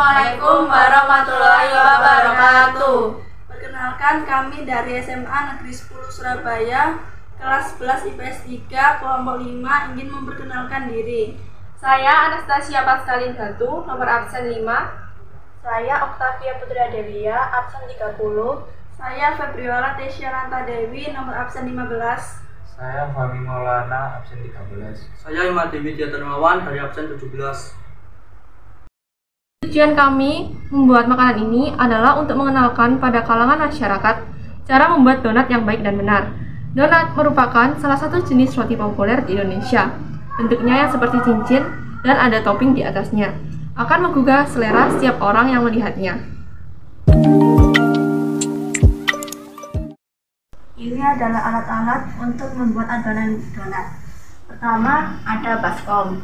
Assalamualaikum warahmatullahi wabarakatuh. Perkenalkan, kami dari SMA Negeri 10 Surabaya, kelas 11 IPS 3, kelompok 5 ingin memperkenalkan diri. Saya Anastasia Pascalin Batu, nomor absen 5. Saya Octavia Putri Adelia, absen 30. Saya Febriola Tesya Ranta Dewi, nomor absen 15. Saya Fahmi Maulana, absen 13. Saya Imad Dewi Diatermawan dari absen 17. Tujuan kami membuat makanan ini adalah untuk mengenalkan pada kalangan masyarakat cara membuat donat yang baik dan benar. Donat merupakan salah satu jenis roti populer di Indonesia. Bentuknya yang seperti cincin dan ada topping di atasnya. Akan menggugah selera setiap orang yang melihatnya. Ini adalah alat-alat untuk membuat adonan donat. Pertama, ada baskom.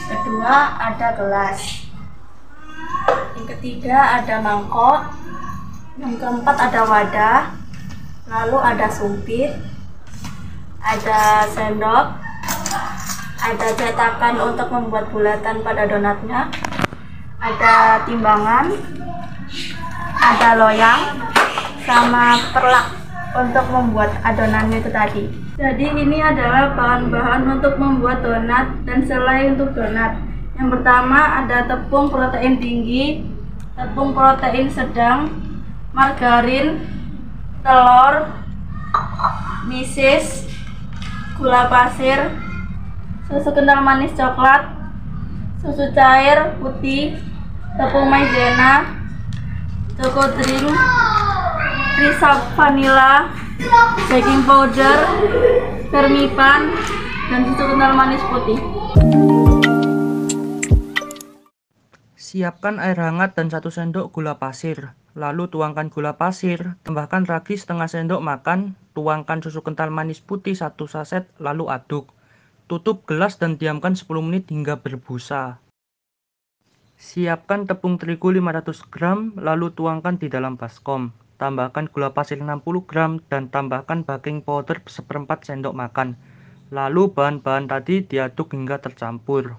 Kedua, ada gelas. Yang ketiga, ada mangkok. Yang keempat, ada wadah. Lalu ada sumpit, ada sendok, ada cetakan untuk membuat bulatan pada donatnya, ada timbangan, ada loyang, sama perlak untuk membuat adonannya itu tadi. Jadi ini adalah bahan-bahan untuk membuat donat dan selai untuk donat. Yang pertama ada tepung protein tinggi, tepung protein sedang, margarin, telur, misis, gula pasir, susu kental manis coklat, susu cair putih, tepung maizena, choco drink, krisap vanila, baking powder, vermipan, dan susu kental manis putih. Siapkan air hangat dan 1 sendok gula pasir. Lalu tuangkan gula pasir, tambahkan ragi setengah sendok makan, tuangkan susu kental manis putih 1 saset, lalu aduk. Tutup gelas dan diamkan 10 menit hingga berbusa. Siapkan tepung terigu 500 gram, lalu tuangkan di dalam baskom. Tambahkan gula pasir 60 gram dan tambahkan baking powder 1/4 sendok makan. Lalu bahan-bahan tadi diaduk hingga tercampur.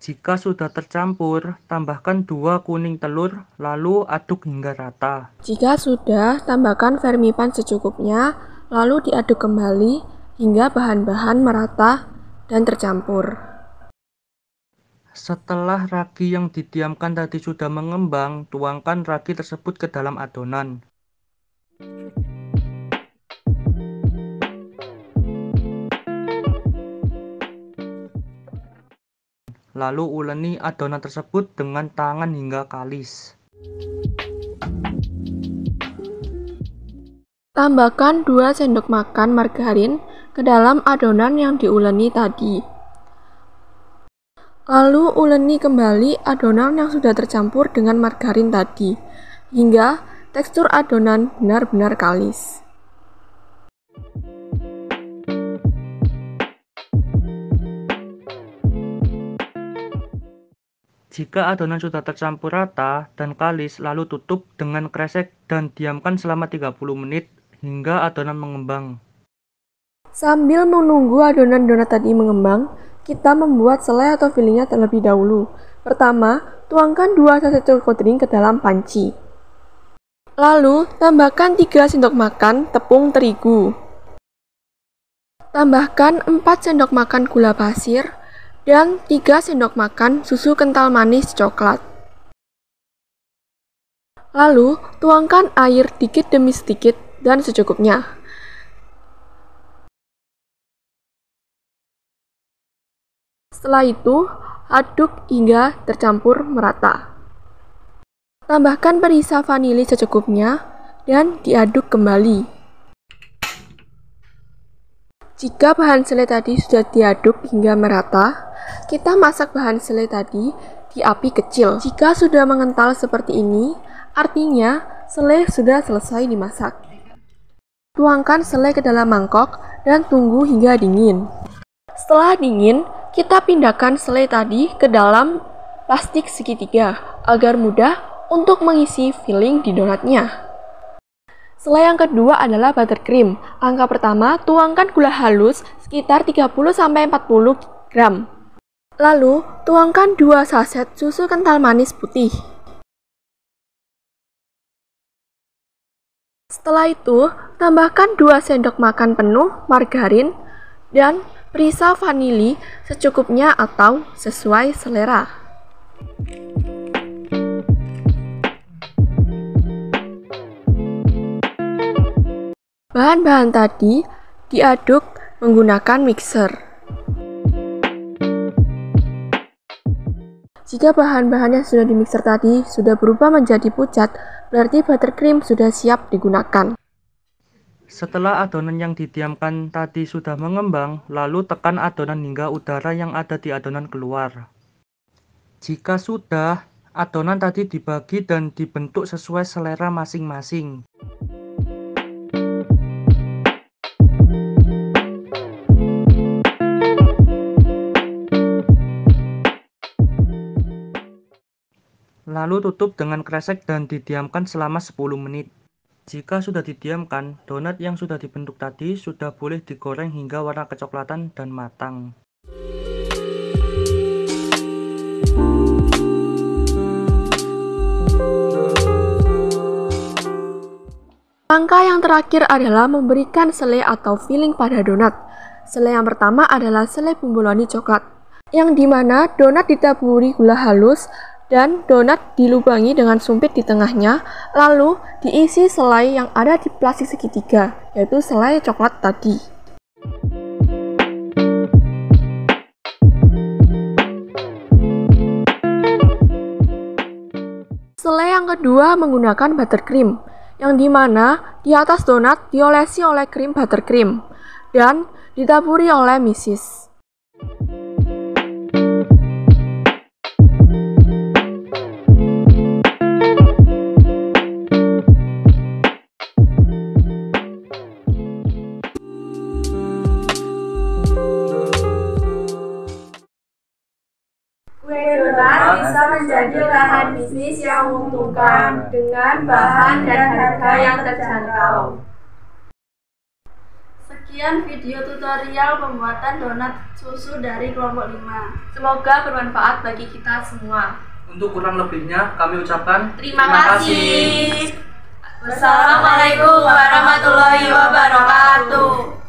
Jika sudah tercampur, tambahkan 2 kuning telur, lalu aduk hingga rata. Jika sudah, tambahkan vermipan secukupnya, lalu diaduk kembali hingga bahan-bahan merata dan tercampur. Setelah ragi yang didiamkan tadi sudah mengembang, tuangkan ragi tersebut ke dalam adonan. Lalu uleni adonan tersebut dengan tangan hingga kalis. Tambahkan 2 sendok makan margarin ke dalam adonan yang diuleni tadi. Lalu uleni kembali adonan yang sudah tercampur dengan margarin tadi, hingga tekstur adonan benar-benar kalis. Jika adonan sudah tercampur rata dan kalis, lalu tutup dengan kresek dan diamkan selama 30 menit hingga adonan mengembang. Sambil menunggu adonan donat tadi mengembang, kita membuat selai atau fillingnya terlebih dahulu. Pertama, tuangkan 2 saset choco drink ke dalam panci. Lalu, tambahkan 3 sendok makan tepung terigu. Tambahkan 4 sendok makan gula pasir dan 3 sendok makan susu kental manis coklat. Lalu, tuangkan air dikit demi sedikit dan secukupnya. Setelah itu, aduk hingga tercampur merata. Tambahkan perisa vanili secukupnya dan diaduk kembali. Jika bahan selai tadi sudah diaduk hingga merata, kita masak bahan selai tadi di api kecil. Jika sudah mengental seperti ini, artinya selai sudah selesai dimasak. Tuangkan selai ke dalam mangkok dan tunggu hingga dingin. Setelah dingin, kita pindahkan selai tadi ke dalam plastik segitiga agar mudah untuk mengisi filling di donatnya. Selai yang kedua adalah buttercream. Langkah pertama, tuangkan gula halus sekitar 30-40 gram. Lalu, tuangkan 2 saset susu kental manis putih. Setelah itu, tambahkan 2 sendok makan penuh margarin dan perisa vanili secukupnya atau sesuai selera. Bahan-bahan tadi diaduk menggunakan mixer. Jika bahan-bahan yang sudah dimixer tadi sudah berubah menjadi pucat, berarti buttercream sudah siap digunakan. Setelah adonan yang didiamkan tadi sudah mengembang, lalu tekan adonan hingga udara yang ada di adonan keluar. Jika sudah, adonan tadi dibagi dan dibentuk sesuai selera masing-masing. Lalu tutup dengan kresek dan didiamkan selama 10 menit. Jika sudah didiamkan, donat yang sudah dibentuk tadi sudah boleh digoreng hingga warna kecoklatan dan matang. Langkah yang terakhir adalah memberikan selai atau filling pada donat. Selai yang pertama adalah selai bumbuloni coklat, yang dimana donat ditaburi gula halus dan donat dilubangi dengan sumpit di tengahnya, lalu diisi selai yang ada di plastik segitiga, yaitu selai coklat tadi. Selai yang kedua menggunakan buttercream, yang dimana di atas donat diolesi oleh krim buttercream dan ditaburi oleh meses. Kue donat bisa menjadi lahan bisnis yang menguntungkan dengan bahan dan harga yang terjangkau. Sekian video tutorial pembuatan donat susu dari kelompok 5. Semoga bermanfaat bagi kita semua. Untuk kurang lebihnya kami ucapkan Terima kasih. Wassalamualaikum warahmatullahi wabarakatuh.